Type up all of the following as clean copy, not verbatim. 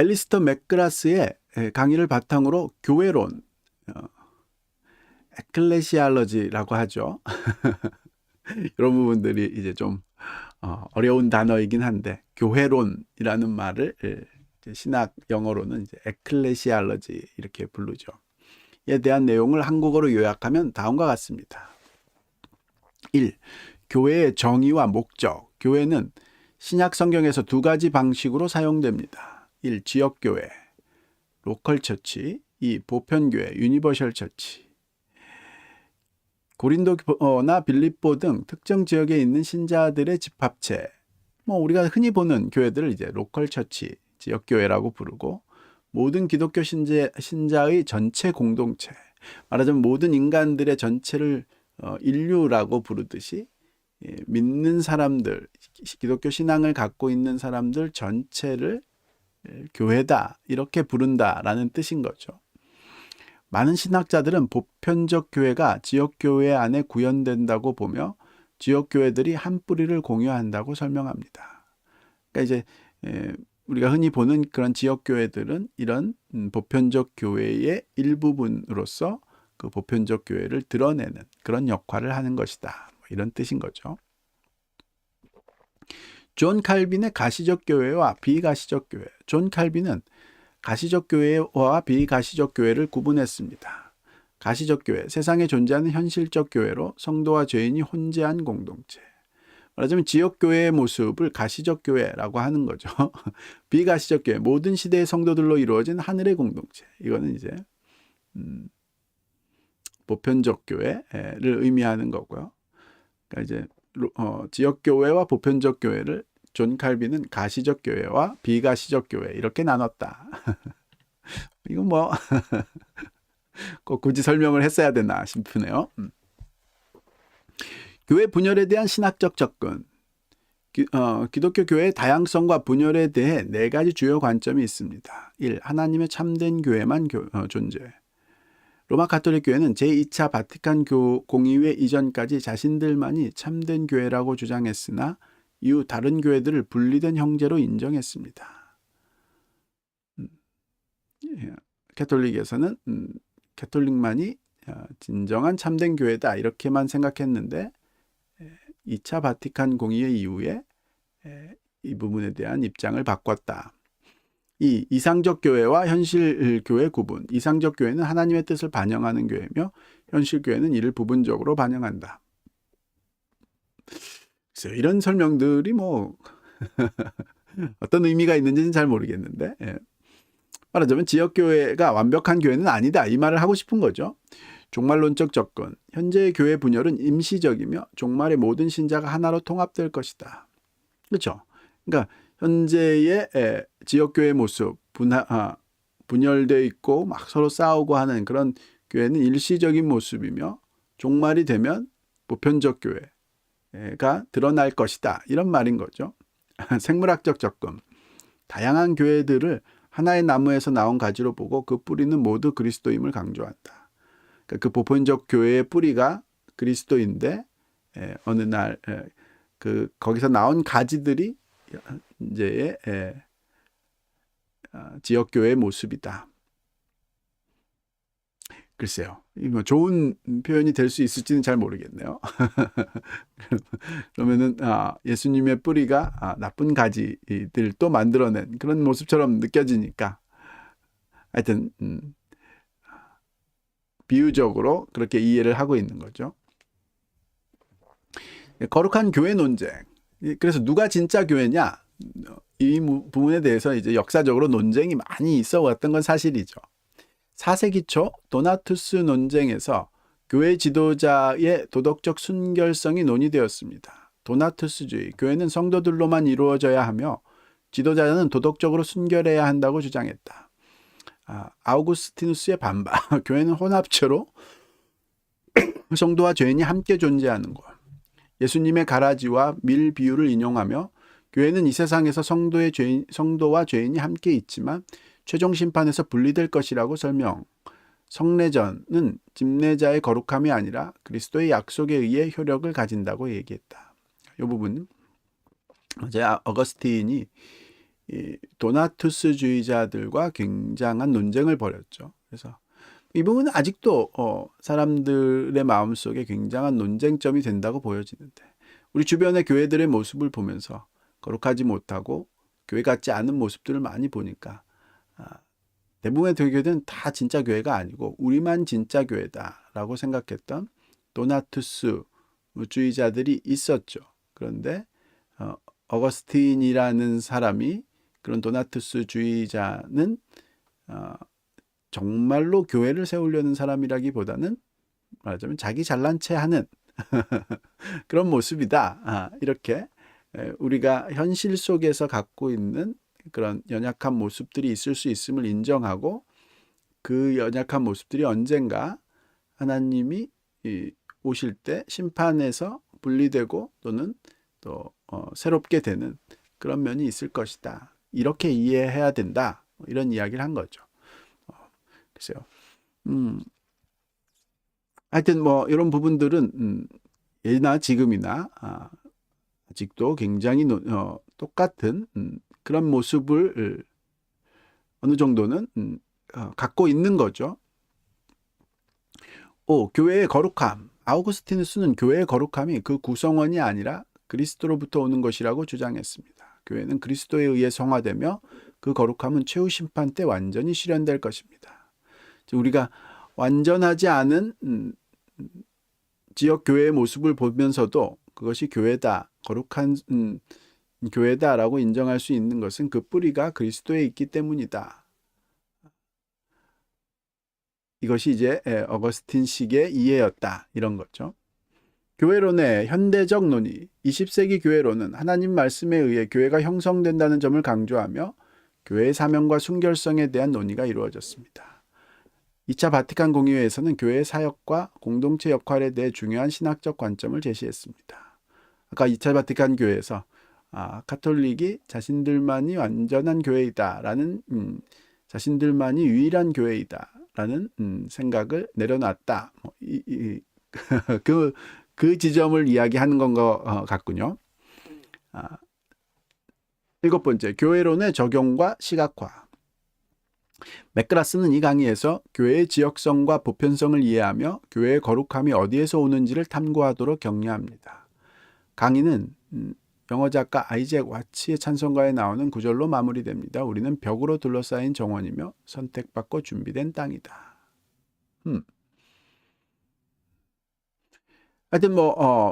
앨리스터 맥그라스의 강의를 바탕으로 교회론, 에클레시알러지라고 하죠. 이런 부분들이 이제 좀 어려운 단어이긴 한데, 교회론이라는 말을 이제 신학 영어로는 이제 에클레시알러지 이렇게 부르죠. 이에 대한 내용을 한국어로 요약하면 다음과 같습니다. 1. 교회의 정의와 목적. 교회는 신약 성경에서 두 가지 방식으로 사용됩니다. 1. 지역교회, 로컬 처치. 2. 보편교회, 유니버셜 처치. 고린도나 빌립보 등 특정 지역에 있는 신자들의 집합체, 우리가 흔히 보는 교회들을 이제 로컬 처치, 지역교회라고 부르고, 모든 기독교 신자의 전체 공동체, 말하자면 모든 인간들의 전체를 인류라고 부르듯이 믿는 사람들, 기독교 신앙을 갖고 있는 사람들 전체를 교회다 이렇게 부른다라는 뜻인 거죠. 많은 신학자들은 보편적 교회가 지역교회 안에 구현된다고 보며 지역교회들이 한 뿌리를 공유한다고 설명합니다. 그러니까 이제 우리가 흔히 보는 그런 지역교회들은 이런 보편적 교회의 일부분으로서 그 보편적 교회를 드러내는 그런 역할을 하는 것이다. 이런 뜻인 거죠. 존 칼빈의 가시적 교회와 비가시적 교회. 존 칼빈은 가시적 교회와 비가시적 교회를 구분했습니다. 가시적 교회, 세상에 존재하는 현실적 교회로 성도와 죄인이 혼재한 공동체. 말하자면 지역교회의 모습을 가시적 교회라고 하는 거죠. 비가시적 교회, 모든 시대의 성도들로 이루어진 하늘의 공동체. 이거는 이제 보편적 교회를 의미하는 거고요. 그러니까 이제 지역교회와 보편적 교회를 존 칼빈은 가시적 교회와 비가시적 교회 이렇게 나눴다. 이건 꼭 굳이 설명을 했어야 되나 싶으네요. 교회 분열에 대한 신학적 접근. 기독교 교회의 다양성과 분열에 대해 네 가지 주요 관점이 있습니다. 1. 하나님의 참된 교회만 존재. 로마 가톨릭 교회는 제2차 바티칸 공의회 이전까지 자신들만이 참된 교회라고 주장했으나 이후 다른 교회들을 분리된 형제로 인정했습니다. 가톨릭에서는 가톨릭만이 진정한 참된 교회다 이렇게만 생각했는데 2차 바티칸 공의회 이후에 이 부분에 대한 입장을 바꿨다. 이 이상적 교회와 현실 교회 구분. 이상적 교회는 하나님의 뜻을 반영하는 교회며 현실 교회는 이를 부분적으로 반영한다. 그래서 이런 설명들이 어떤 의미가 있는지는 잘 모르겠는데 말하자면 지역교회가 완벽한 교회는 아니다 이 말을 하고 싶은 거죠. 종말론적 접근. 현재의 교회 분열은 임시적이며 종말의 모든 신자가 하나로 통합될 것이다. 그렇죠? 그러니까 현재의 지역교회 모습, 분열되어 있고 막 서로 싸우고 하는 그런 교회는 일시적인 모습이며 종말이 되면 보편적 교회가 드러날 것이다. 이런 말인 거죠. 생물학적 접근. 다양한 교회들을 하나의 나무에서 나온 가지로 보고 그 뿌리는 모두 그리스도임을 강조한다. 그 보편적 교회의 뿌리가 그리스도인데 어느 날 거기서 나온 가지들이 이제 지역교회의 모습이다. 글쎄요. 좋은 표현이 될 수 있을지는 잘 모르겠네요. 그러면은 예수님의 뿌리가 나쁜 가지들도 만들어낸 그런 모습처럼 느껴지니까 하여튼 비유적으로 그렇게 이해를 하고 있는 거죠. 거룩한 교회 논쟁. 그래서 누가 진짜 교회냐? 이 부분에 대해서 이제 역사적으로 논쟁이 많이 있어 왔던 건 사실이죠. 4세기 초 도나투스 논쟁에서 교회 지도자의 도덕적 순결성이 논의되었습니다. 도나투스주의, 교회는 성도들로만 이루어져야 하며 지도자는 도덕적으로 순결해야 한다고 주장했다. 아우구스티누스의 반박, 교회는 혼합체로 성도와 죄인이 함께 존재하는 것. 예수님의 가라지와 밀 비유를 인용하며 교회는 이 세상에서 성도와 죄인이 함께 있지만 최종 심판에서 분리될 것이라고 설명. 성례전은 집례자의 거룩함이 아니라 그리스도의 약속에 의해 효력을 가진다고 얘기했다. 이 부분은 어제 어거스틴이 이 도나투스주의자들과 굉장한 논쟁을 벌였죠. 그래서 이 부분은 아직도 사람들의 마음속에 굉장한 논쟁점이 된다고 보여지는데, 우리 주변의 교회들의 모습을 보면서 거룩하지 못하고 교회 같지 않은 모습들을 많이 보니까 대부분의 교회들은 다 진짜 교회가 아니고 우리만 진짜 교회다라고 생각했던 도나투스 주의자들이 있었죠. 그런데 어거스틴이라는 사람이, 그런 도나투스 주의자는 정말로 교회를 세우려는 사람이라기보다는 말하자면 자기 잘난 체 하는 그런 모습이다. 이렇게 우리가 현실 속에서 갖고 있는 그런 연약한 모습들이 있을 수 있음을 인정하고, 그 연약한 모습들이 언젠가 하나님이 오실 때 심판에서 분리되고 또는 또 새롭게 되는 그런 면이 있을 것이다. 이렇게 이해해야 된다. 이런 이야기를 한 거죠. 글쎄요. 하여튼 뭐 이런 부분들은 예나 지금이나 아직도 굉장히 똑같은 그런 모습을 어느 정도는 갖고 있는 거죠. 교회의 거룩함. 아우구스티누스는 교회의 거룩함이 그 구성원이 아니라 그리스도로부터 오는 것이라고 주장했습니다. 교회는 그리스도에 의해 성화되며 그 거룩함은 최후 심판 때 완전히 실현될 것입니다. 우리가 완전하지 않은 지역 교회의 모습을 보면서도 그것이 교회다, 거룩한 교회다라고 인정할 수 있는 것은 그 뿌리가 그리스도에 있기 때문이다. 이것이 이제 어거스틴식의 이해였다, 이런 거죠. 교회론의 현대적 논의. 20세기 교회론은 하나님 말씀에 의해 교회가 형성된다는 점을 강조하며 교회의 사명과 순결성에 대한 논의가 이루어졌습니다. 2차 바티칸 공의회에서는 교회의 사역과 공동체 역할에 대해 중요한 신학적 관점을 제시했습니다. 아까 2차 바티칸 교회에서 가톨릭이 자신들만이 완전한 교회이다라는, 자신들만이 유일한 교회이다라는 생각을 내려놨다. 그 지점을 이야기하는 건 것 같군요. 7번째, 교회론의 적용과 시각화. 맥그라스는 이 강의에서 교회의 지역성과 보편성을 이해하며 교회의 거룩함이 어디에서 오는지를 탐구하도록 격려합니다. 강의는 영어 작가 아이잭 와츠의 찬송가에 나오는 구절로 마무리됩니다. 우리는 벽으로 둘러싸인 정원이며 선택받고 준비된 땅이다. 하여튼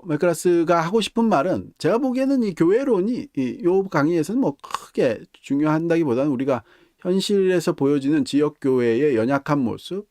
맥그라스가 하고 싶은 말은, 제가 보기에는 이 교회론이 이 강의에서는 크게 중요한다기보다는 우리가 현실에서 보여지는 지역 교회의 연약한 모습,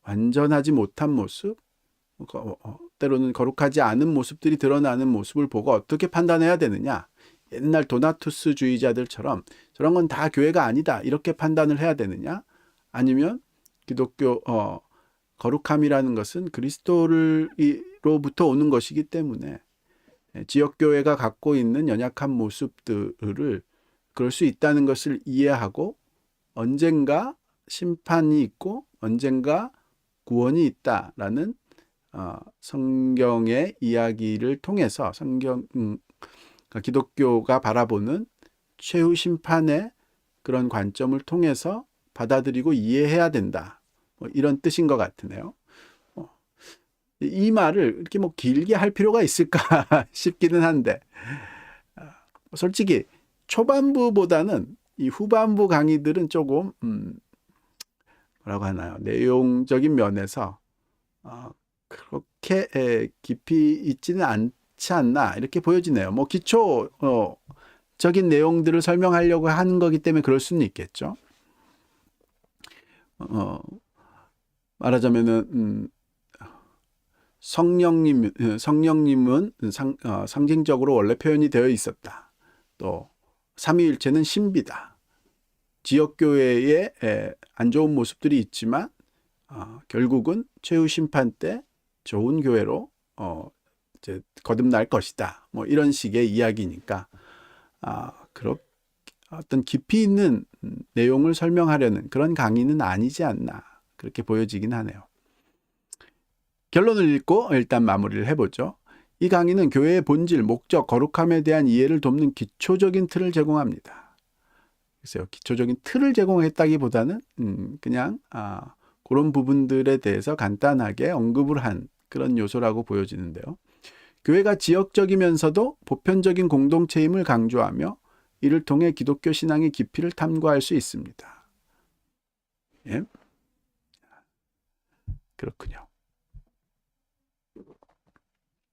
완전하지 못한 모습, 때로는 거룩하지 않은 모습들이 드러나는 모습을 보고 어떻게 판단해야 되느냐. 옛날 도나투스주의자들처럼 저런 건 다 교회가 아니다, 이렇게 판단을 해야 되느냐. 아니면 기독교 거룩함이라는 것은 그리스도로부터 오는 것이기 때문에 지역교회가 갖고 있는 연약한 모습들을 그럴 수 있다는 것을 이해하고, 언젠가 심판이 있고 언젠가 구원이 있다라는 성경의 이야기를 통해서 기독교가 바라보는 최후 심판의 그런 관점을 통해서 받아들이고 이해해야 된다. 이런 뜻인 것 같으네요. 이 말을 이렇게 길게 할 필요가 있을까 싶기는 한데, 솔직히 초반부보다는 이 후반부 강의들은 조금 뭐라고 하나요? 내용적인 면에서 그렇게 깊이 있지는 않지 않나, 이렇게 보여지네요. 기초적인 내용들을 설명하려고 하는 거기 때문에 그럴 수는 있겠죠. 말하자면은 성령님은 상징적으로 원래 표현이 되어 있었다. 또 삼위일체는 신비다. 지역교회에 안 좋은 모습들이 있지만 결국은 최후 심판 때 좋은 교회로 이제 거듭날 것이다. 이런 식의 이야기니까 그렇게 어떤 깊이 있는 내용을 설명하려는 그런 강의는 아니지 않나, 그렇게 보여지긴 하네요. 결론을 읽고 일단 마무리를 해보죠. 이 강의는 교회의 본질, 목적, 거룩함에 대한 이해를 돕는 기초적인 틀을 제공합니다. 글쎄요, 기초적인 틀을 제공했다기보다는 그냥 그런 부분들에 대해서 간단하게 언급을 한 그런 요소라고 보여지는데요. 교회가 지역적이면서도 보편적인 공동체임을 강조하며 이를 통해 기독교 신앙의 깊이를 탐구할 수 있습니다. 예? 그렇군요.